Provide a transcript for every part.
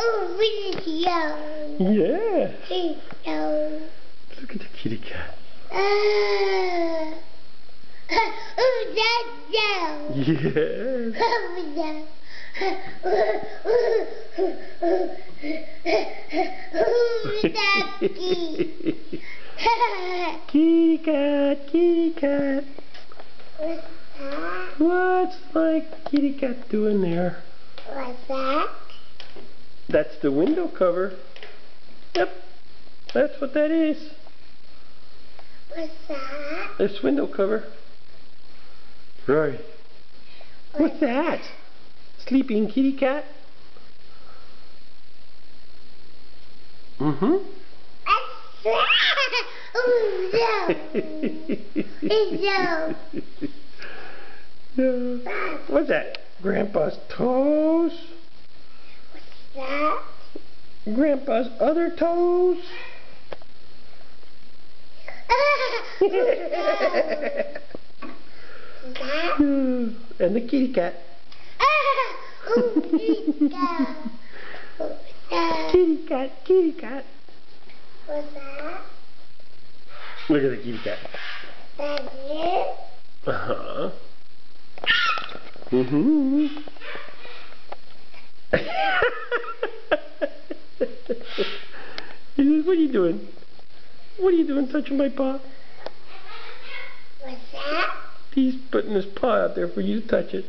Oh, video. Yeah. Video. Look at the kitty cat. Oh, that's down. Yes. Oh, no. Kitty cat, kitty cat. What's that? What's my kitty cat doing there? What's that? That's the window cover. Yep, that's what that is. What's that? This window cover. Right. What's that? Sleeping kitty cat? Mm-hmm. Oh, no. No. What's that? Grandpa's toes? What's that? Grandpa's other toes? And the kitty cat. Kitty cat, kitty cat. What's that? Look at the kitty cat. That's it? Uh-huh. Mm-hmm. What are you doing? What are you doing touching my paw? What's that? He's putting his paw out there for you to touch it.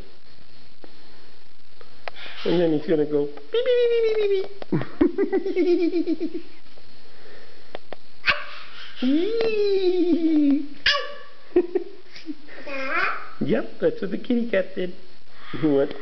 And then he's going to go beep, beep, beep, beep, beep, beep. That? Yep, that's what the kitty cat did. He went